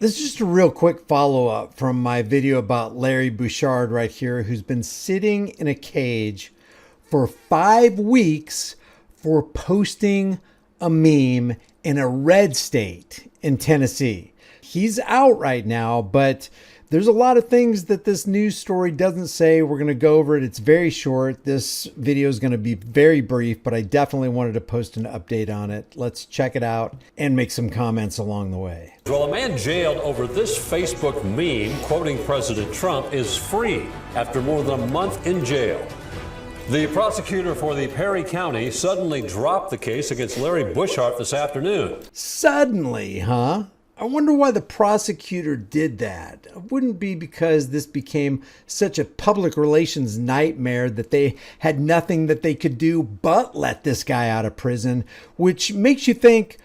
This is just a real quick follow-up from my video about Larry Buchard right here, who's been sitting in a cage for 5 weeks for posting a meme in a red state in Tennessee. He's out right now, but there's a lot of things that this news story doesn't say. We're going to go over it. It's very short. This video is going to be very brief, but I definitely wanted to post an update on it. Let's check it out and make some comments along the way. Well, a man jailed over this Facebook meme quoting President Trump is free after more than a month in jail. The prosecutor for the Perry County suddenly dropped the case against Larry Buchard this afternoon. Suddenly, huh? I wonder why the prosecutor did that. It wouldn't be because this became such a public relations nightmare that they had nothing that they could do but let this guy out of prison, which makes you think,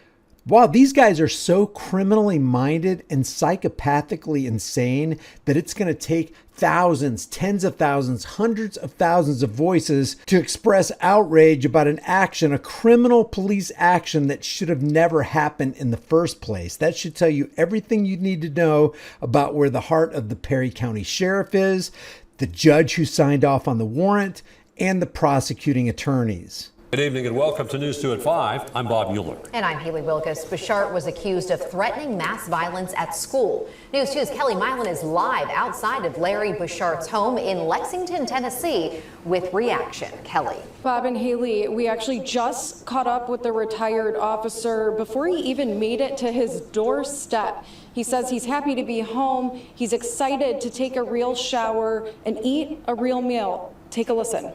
wow, these guys are so criminally minded and psychopathically insane that it's going to take thousands, tens of thousands, hundreds of thousands of voices to express outrage about an action, a criminal police action that should have never happened in the first place. That should tell you everything you need to know about where the heart of the Perry County Sheriff is, the judge who signed off on the warrant, and the prosecuting attorneys. Good evening and welcome to News 2 at 5. I'm Bob Mueller. And I'm Haley Wilkes. Buchard was accused of threatening mass violence at school. News 2's Kelly Milan is live outside of Larry Buchard's home in Lexington, Tennessee with reaction. Kelly. Bob and Haley, we actually just caught up with the retired officer before he even made it to his doorstep. He says he's happy to be home. He's excited to take a real shower and eat a real meal. Take a listen.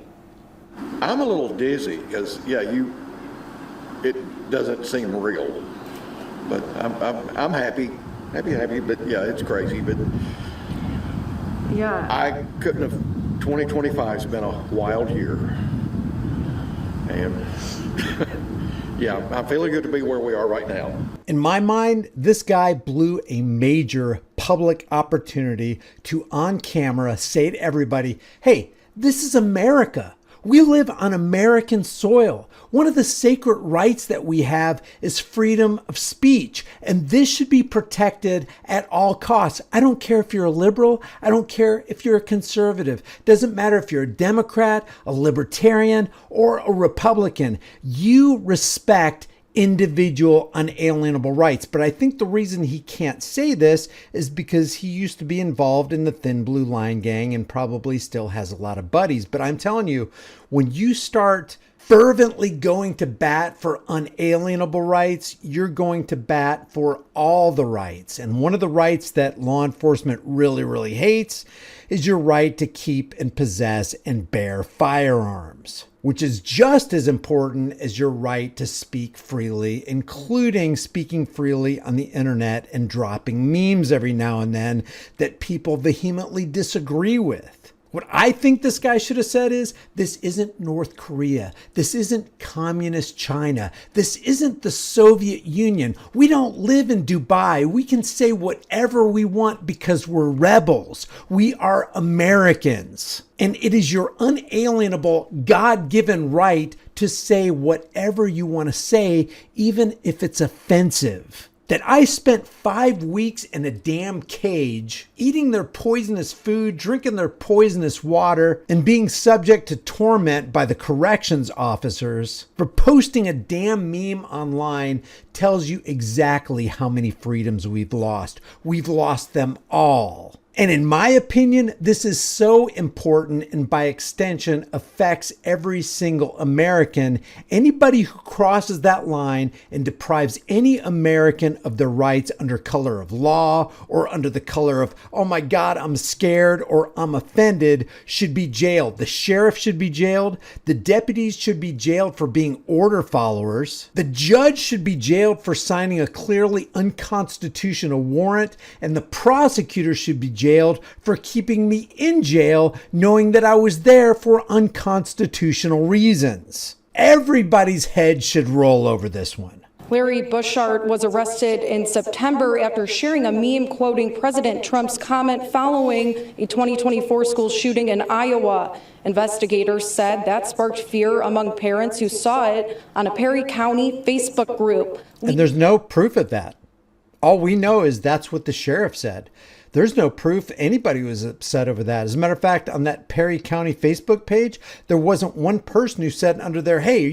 I'm a little dizzy because, it doesn't seem real, but I'm happy, but yeah, it's crazy, but yeah, I couldn't have, 2025's been a wild year, and yeah, I'm feeling good to be where we are right now. In my mind, this guy blew a major public opportunity to on camera say to everybody, hey, this is America. We live on American soil. One of the sacred rights that we have is freedom of speech, and this should be protected at all costs. I don't care if you're a liberal. I don't care if you're a conservative. Doesn't matter if you're a Democrat, a libertarian, or a Republican. You respect individual unalienable rights. But I think the reason he can't say this is because he used to be involved in the Thin Blue Line gang and probably still has a lot of buddies. But I'm telling you, when you start fervently going to bat for unalienable rights, you're going to bat for all the rights. And one of the rights that law enforcement really, really hates is your right to keep and possess and bear firearms, which is just as important as your right to speak freely, including speaking freely on the internet and dropping memes every now and then that people vehemently disagree with. What I think this guy should have said is, this isn't North Korea. This isn't communist China. This isn't the Soviet Union. We don't live in Dubai. We can say whatever we want because we're rebels. We are Americans. And it is your unalienable, God-given right to say whatever you want to say, even if it's offensive. That I spent 5 weeks in a damn cage, eating their poisonous food, drinking their poisonous water, and being subject to torment by the corrections officers for posting a damn meme online tells you exactly how many freedoms we've lost. We've lost them all. And in my opinion, this is so important and by extension affects every single American. Anybody who crosses that line and deprives any American of their rights under color of law or under the color of, oh my God, I'm scared or I'm offended, should be jailed. The sheriff should be jailed. The deputies should be jailed for being order followers. The judge should be jailed for signing a clearly unconstitutional warrant. And the prosecutor should be jailed for keeping me in jail knowing that I was there for unconstitutional reasons. Everybody's head should roll over this one. Larry Buchard was arrested in September after sharing a meme quoting President Trump's comment following a 2024 school shooting in Iowa. Investigators said that sparked fear among parents who saw it on a Perry County Facebook group. And there's no proof of that. All we know is that's what the sheriff said. There's no proof anybody was upset over that. As a matter of fact, on that Perry County Facebook page, there wasn't one person who said under there, hey,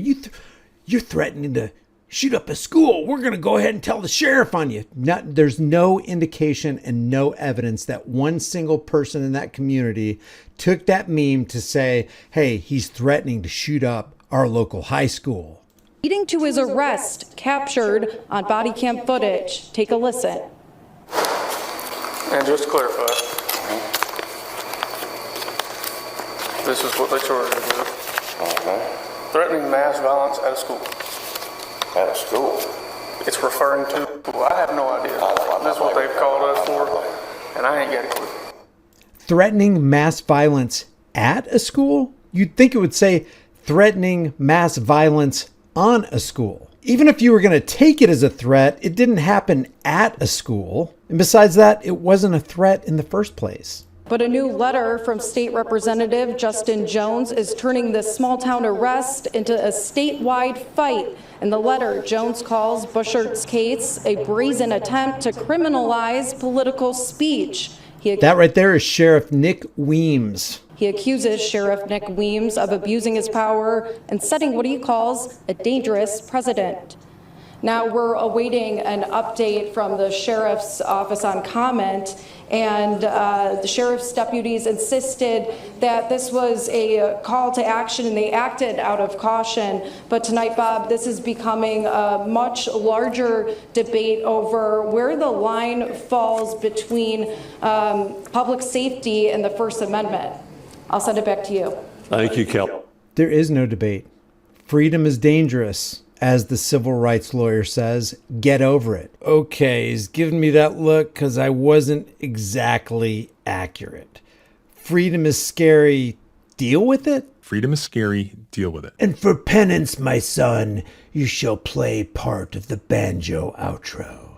you're threatening to shoot up a school. We're going to go ahead and tell the sheriff on you. There's no indication and no evidence that one single person in that community took that meme to say, hey, he's threatening to shoot up our local high school. Leading to his arrest, captured on body cam footage. Take a listen. And just to clarify, this is what they charged me with. Threatening mass violence at a school. At a school? It's referring to, I have no idea. That's what they've called us for, and I ain't got a clue. Threatening mass violence at a school? You'd think it would say threatening mass violence on a school. Even if you were going to take it as a threat, it didn't happen at a school. And besides that, it wasn't a threat in the first place. But a new letter from State Representative Justin Jones is turning this small town arrest into a statewide fight. In the letter, Jones calls Buchard's case a brazen attempt to criminalize political speech. That right there is Sheriff Nick Weems. He accuses Sheriff Nick Weems of abusing his power and setting what he calls a dangerous precedent. Now we're awaiting an update from the sheriff's office on comment, and the sheriff's deputies insisted that this was a call to action and they acted out of caution. But tonight, Bob, this is becoming a much larger debate over where the line falls between public safety and the First Amendment. I'll send it back to you. Thank you, Kelly. There is no debate. Freedom is dangerous. As the civil rights lawyer says, get over it. Okay, he's giving me that look because I wasn't exactly accurate. Freedom is scary. Deal with it? Freedom is scary. Deal with it. And for penance, my son, you shall play part of the banjo outro.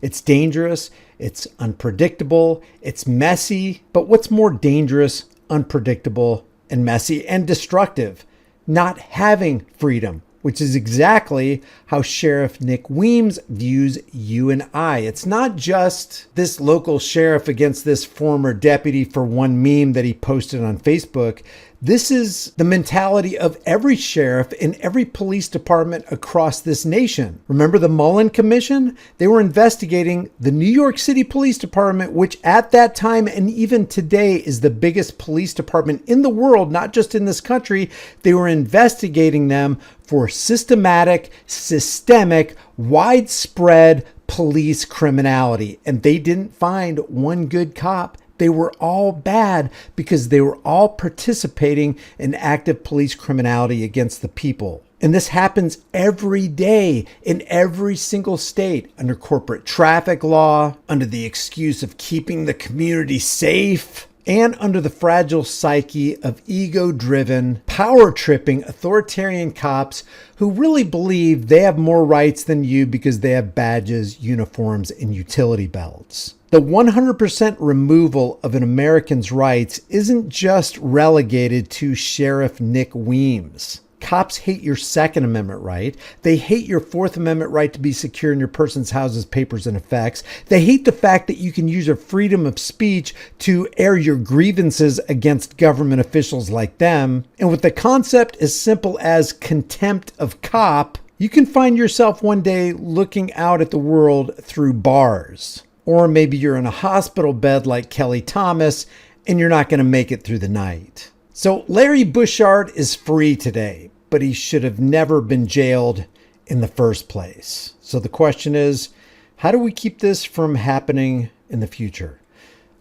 It's dangerous. It's unpredictable. It's messy. But what's more dangerous, unpredictable, and messy and destructive? Not having freedom, which is exactly how Sheriff Nick Weems views you and I. It's not just this local sheriff against this former deputy for one meme that he posted on Facebook. This is the mentality of every sheriff in every police department across this nation. Remember the Mullen Commission? They were investigating the New York City Police Department, which at that time and even today is the biggest police department in the world, not just in this country. They were investigating them for systematic, systemic, widespread police criminality. And they didn't find one good cop. They were all bad because they were all participating in active police criminality against the people. And this happens every day in every single state under corporate traffic law, under the excuse of keeping the community safe, and under the fragile psyche of ego-driven, power-tripping authoritarian cops who really believe they have more rights than you because they have badges, uniforms, and utility belts. The 100% removal of an American's rights isn't just relegated to Sheriff Nick Weems. Cops hate your Second Amendment right. They hate your Fourth Amendment right to be secure in your person's houses, papers, and effects. They hate the fact that you can use your freedom of speech to air your grievances against government officials like them. And with the concept as simple as contempt of cop, you can find yourself one day looking out at the world through bars. Or maybe you're in a hospital bed like Kelly Thomas and you're not going to make it through the night. So Larry Buchard is free today, but he should have never been jailed in the first place. So the question is, how do we keep this from happening in the future?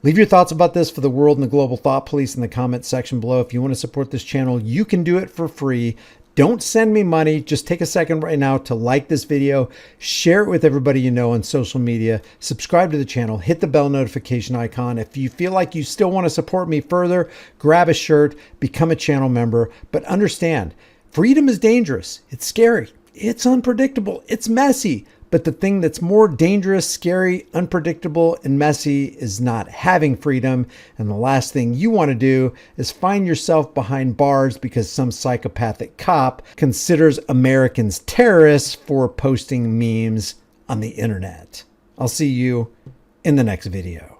Leave your thoughts about this for the world and the global thought police in the comments section below. If you want to support this channel, you can do it for free. Don't send me money. Just take a second right now to like this video, share it with everybody you know on social media, subscribe to the channel, hit the bell notification icon. If you feel like you still want to support me further, grab a shirt, become a channel member. But understand, freedom is dangerous. It's scary. It's unpredictable. It's messy. But the thing that's more dangerous, scary, unpredictable, and messy is not having freedom. And the last thing you want to do is find yourself behind bars because some psychopathic cop considers Americans terrorists for posting memes on the internet. I'll see you in the next video.